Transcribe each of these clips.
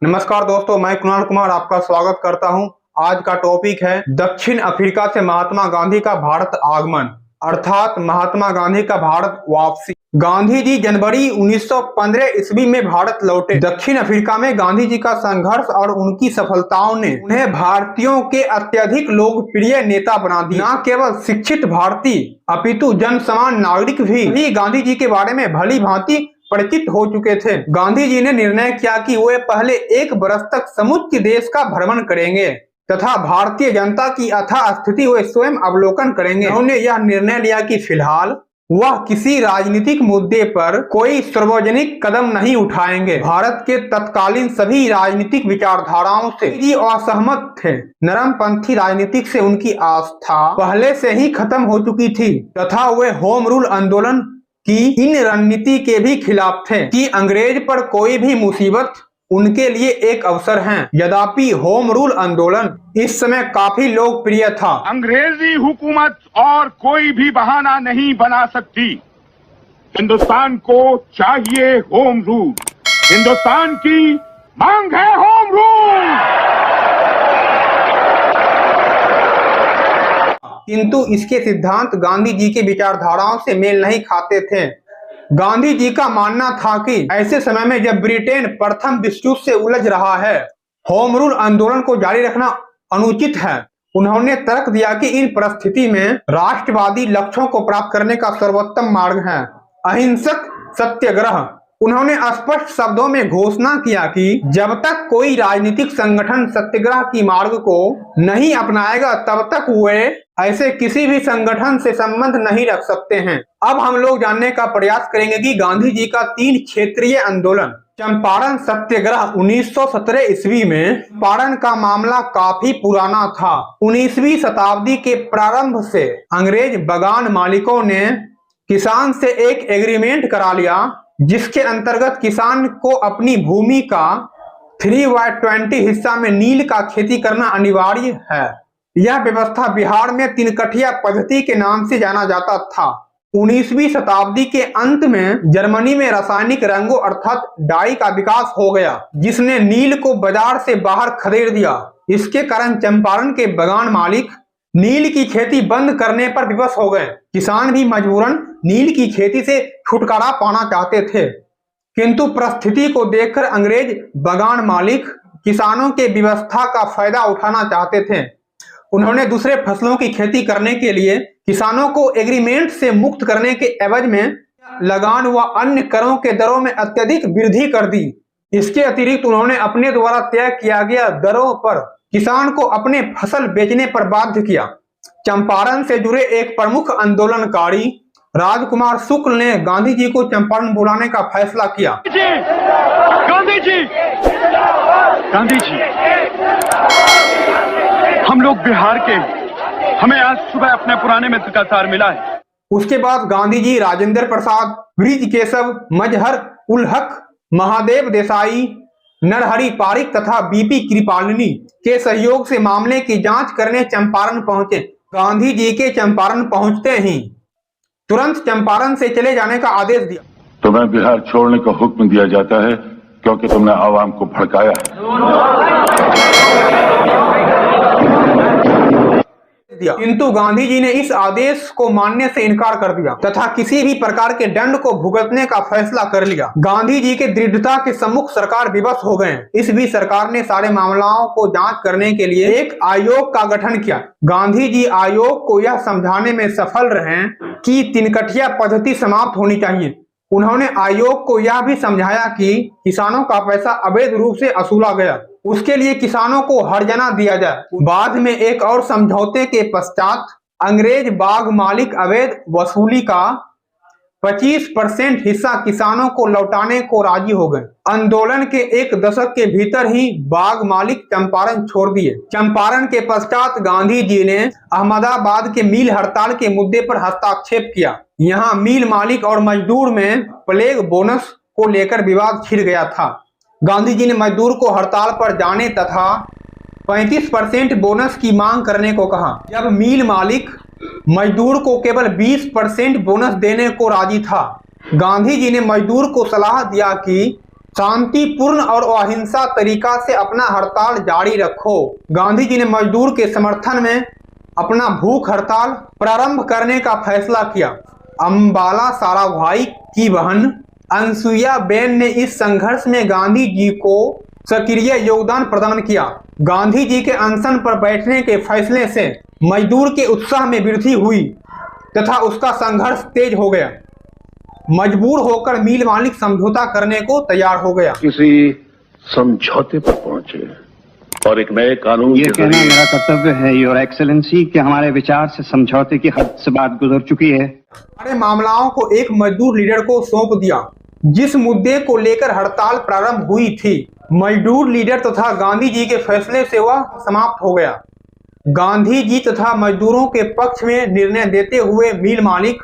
नमस्कार दोस्तों, मैं कुणाल कुमार आपका स्वागत करता हूं। आज का टॉपिक है दक्षिण अफ्रीका से महात्मा गांधी का भारत आगमन अर्थात महात्मा गांधी का भारत वापसी। गांधी जी जनवरी 1915 ईस्वी में भारत लौटे। दक्षिण अफ्रीका में गांधी जी का संघर्ष और उनकी सफलताओं ने उन्हें भारतीयों के अत्यधिक लोकप्रिय नेता बना दिया। न केवल शिक्षित भारतीय अपितु जन समान नागरिक भी गांधी जी के बारे में भली भांति परिचित हो चुके थे। गांधी जी ने निर्णय किया कि वे पहले एक बरस तक समूचे देश का भ्रमण करेंगे तथा भारतीय जनता की अथाह स्थिति वे स्वयं अवलोकन करेंगे। उन्होंने यह निर्णय लिया कि फिलहाल वह किसी राजनीतिक मुद्दे पर कोई सार्वजनिक कदम नहीं उठाएंगे। भारत के तत्कालीन सभी राजनीतिक विचारधाराओं से असहमत थे। नरमपंथी राजनीतिक से उनकी आस्था पहले से ही खत्म हो चुकी थी तथा वे होम रूल आंदोलन की इन रणनीति के भी खिलाफ थे कि अंग्रेज पर कोई भी मुसीबत उनके लिए एक अवसर है। यद्यपि होम रूल आंदोलन इस समय काफी लोकप्रिय था। अंग्रेजी हुकूमत और कोई भी बहाना नहीं बना सकती। हिंदुस्तान को चाहिए होम रूल। हिंदुस्तान की मांग है होम रूल। किंतु इसके सिद्धांत गांधी जी के विचारधाराओं से मेल नहीं खाते थे। गांधी जी का मानना था कि ऐसे समय में जब ब्रिटेन प्रथम विश्व युद्ध से उलझ रहा है, होम रूल आंदोलन को जारी रखना अनुचित है। उन्होंने तर्क दिया कि इन परिस्थिति में राष्ट्रवादी लक्ष्यों को प्राप्त करने का सर्वोत्तम मार्ग है अहिंसक सत्याग्रह। उन्होंने स्पष्ट शब्दों में घोषणा किया कि जब तक कोई राजनीतिक संगठन सत्याग्रह की मार्ग को नहीं अपनाएगा तब तक वे ऐसे किसी भी संगठन से संबंध नहीं रख सकते हैं। अब हम लोग जानने का प्रयास करेंगे कि गांधी जी का 3 क्षेत्रीय आंदोलन चंपारण सत्याग्रह 1917 ईस्वी में। चंपारण का मामला काफी पुराना था। 19वीं शताब्दी के प्रारंभ से अंग्रेज बगान मालिकों ने किसान से एक एग्रीमेंट करा लिया जिसके अंतर्गत किसान को अपनी भूमि का 3/20 हिस्सा में नील का खेती करना अनिवार्य है। यह व्यवस्था बिहार में 3 कठिया पद्धति के नाम से जाना जाता था। 19वीं शताब्दी के अंत में जर्मनी में रासायनिक रंगों अर्थात डाई का विकास हो गया जिसने नील को बाजार से बाहर खदेड़ दिया। इसके कारण चंपारण के बगान मालिक नील की खेती बंद करने पर विवश हो गए। किसान भी मजबूरन नील की खेती से छुटकारा पाना चाहते थे, किंतु परिस्थिति को देखकर अंग्रेज बगान मालिक किसानों के व्यवस्था का फायदा उठाना चाहते थे। उन्होंने दूसरे फसलों की खेती करने के लिए किसानों को एग्रीमेंट से मुक्त करने के एवज में लगान व अन्य करों के दरों में अत्यधिक वृद्धि कर दी। इसके अतिरिक्त उन्होंने अपने द्वारा तय किया गया दरों पर किसान को अपने फसल बेचने पर बाध्य किया। चंपारण से जुड़े एक प्रमुख आंदोलनकारी राजकुमार शुक्ल ने गांधी जी को चंपारण बुलाने का फैसला किया। गांधी जी, हम लोग बिहार के, हमें आज सुबह अपने पुराने मित्र का तार मिला है। उसके बाद गांधी जी राजेंद्र प्रसाद, ब्रिज केशव, मजहर उल हक, महादेव देसाई, नरहरि पारिक तथा बीपी कृपालिनी के सहयोग से मामले की जांच करने चंपारण पहुंचे। गांधी जी के चंपारण पहुंचते ही तुरंत चंपारण से चले जाने का आदेश दिया। तुम्हें बिहार छोड़ने का हुक्म दिया जाता है क्योंकि तुमने आवाम को भड़काया है। किंतु गांधी जी ने इस आदेश को मानने से इनकार कर दिया तथा किसी भी प्रकार के दंड को भुगतने का फैसला कर लिया। गांधी जी के दृढ़ता के सम्मुख सरकार विवश हो गए। इस बीच सरकार ने सारे मामलों को जांच करने के लिए एक आयोग का गठन किया। गांधी जी आयोग को यह समझाने में सफल रहे कि 3 कठिया पद्धति समाप्त होनी चाहिए। उन्होंने आयोग को यह भी समझाया कि किसानों का पैसा अवैध रूप से वसूला गया, उसके लिए किसानों को हर्जाना दिया जाए। बाद में एक और समझौते के पश्चात अंग्रेज बाग मालिक अवैध वसूली का 25% हिस्सा किसानों को लौटाने को राजी हो गए। आंदोलन के 1 दशक के भीतर ही बाग मालिक चंपारण छोड़ दिए। चंपारण के पश्चात गांधी जी ने अहमदाबाद के मिल हड़ताल के मुद्दे पर हस्तक्षेप किया। यहाँ मिल मालिक और मजदूर में प्लेग बोनस को लेकर विवाद छिड़ गया था। गांधी जी ने मजदूर को हड़ताल पर जाने तथा 35% बोनस की मांग करने को कहा। जब मिल मालिक मजदूर को केवल 20% बोनस देने को राजी था, गांधी जी ने मजदूर को सलाह दिया कि शांतिपूर्ण और अहिंसा तरीका से अपना हड़ताल जारी रखो। गांधी जी ने मजदूर के समर्थन में अपना भूख हड़ताल प्रारंभ करने का फैसला किया। अम्बाला साराभाई की बहन अनसुईया बेन ने इस संघर्ष में गांधी जी को सक्रिय योगदान प्रदान किया। गांधी जी के अनशन पर बैठने के फैसले से मजदूर के उत्साह में वृद्धि हुई तथा उसका संघर्ष तेज हो गया। मजबूर होकर मिल मालिक समझौता करने को तैयार हो गया। किसी समझौते पर पहुंचे और एक नए कानून ये कहना मेरा कर्तव्य है योर एक्सेलेंसी कि हमारे विचार से समझौते की हद से बात गुजर चुकी है। सारे मामलाओं को एक मजदूर लीडर को सौंप दिया। जिस मुद्दे को लेकर हड़ताल प्रारंभ हुई थी, मजदूर लीडर तथा गांधी जी के फैसले से वह समाप्त हो गया। गांधी जी तथा मजदूरों के पक्ष में निर्णय देते हुए मिल मालिक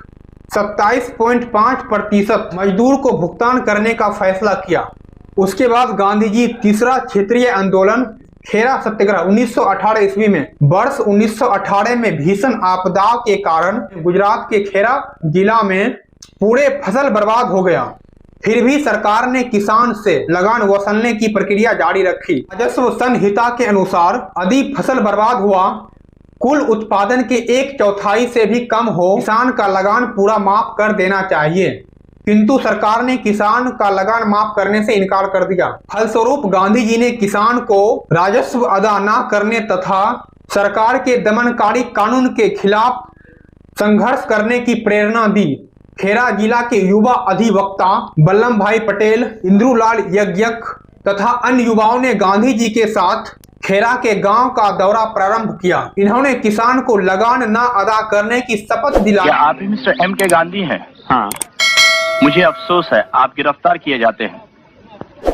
27.5% मजदूर को भुगतान करने का फैसला किया। उसके बाद गांधी जी तीसरा क्षेत्रीय आंदोलन खेरा सत्याग्रह 1918 ईस्वी में वर्ष 1918 में भीषण आपदा के कारण गुजरात के खेरा जिला में पूरे फसल बर्बाद हो गया। फिर भी सरकार ने किसान से लगान वसूलने की प्रक्रिया जारी रखी। राजस्व संहिता के अनुसार यदि फसल बर्बाद हुआ, कुल उत्पादन के 1/4 से भी कम हो, किसान का लगान पूरा माफ कर देना चाहिए, किंतु सरकार ने किसान का लगान माफ करने से इनकार कर दिया। फलस्वरूप गांधी जी ने किसान को राजस्व अदा न करने तथा सरकार के दमनकारी कानून के खिलाफ संघर्ष करने की प्रेरणा दी। खेरा जिला के युवा अधिवक्ता बल्लभ भाई पटेल, इंद्रुलाल यज्ञक तथा अन्य युवाओं ने गांधी जी के साथ खेरा के गांव का दौरा प्रारंभ किया। इन्होंने किसान को लगान न अदा करने की शपथ दिलाई। क्या आप ही मिस्टर एम के गांधी हैं? हाँ, मुझे अफसोस है आप गिरफ्तार किए जाते हैं।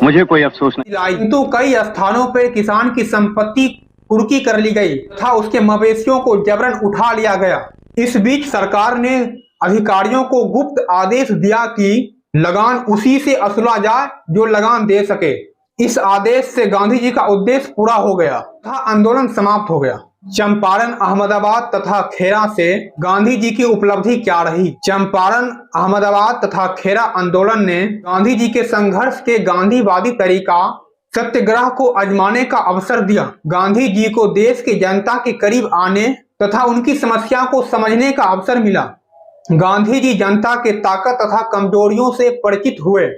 मुझे कोई अफसोस नहीं। किंतु कई स्थानों पर किसान की संपत्ति कुर्की कर ली गई तथा उसके मवेशियों को जबरन उठा लिया गया। इस बीच सरकार ने अधिकारियों को गुप्त आदेश दिया कि लगान उसी से वसूला जाए जो लगान दे सके। इस आदेश से गांधी जी का उद्देश्य पूरा हो गया तथा आंदोलन समाप्त हो गया। चंपारण, अहमदाबाद तथा खेरा से गांधी जी की उपलब्धि क्या रही? चंपारण, अहमदाबाद तथा खेरा आंदोलन ने गांधी जी के संघर्ष के गांधीवादी तरीका सत्याग्रह को आजमाने का अवसर दिया। गांधी जी को देश की जनता के करीब आने तथा उनकी समस्या को समझने का अवसर मिला। गांधी जी जनता के ताकत तथा कमजोरियों से परिचित हुए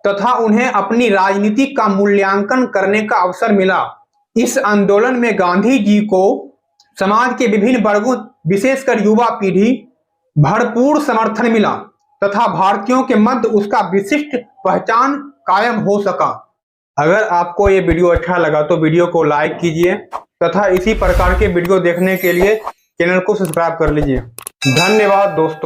तथा उन्हें अपनी राजनीति का मूल्यांकन करने का अवसर मिला। इस आंदोलन में गांधी जी को समाज के विभिन्न वर्गों, विशेषकर युवा पीढ़ी, भरपूर समर्थन मिला तथा भारतीयों के मध्य उसका विशिष्ट पहचान कायम हो सका। अगर आपको ये वीडियो अच्छा लगा तो वीडियो को लाइक कीजिए तथा इसी प्रकार के वीडियो देखने के लिए चैनल को सब्सक्राइब कर लीजिए। धन्यवाद दोस्तों।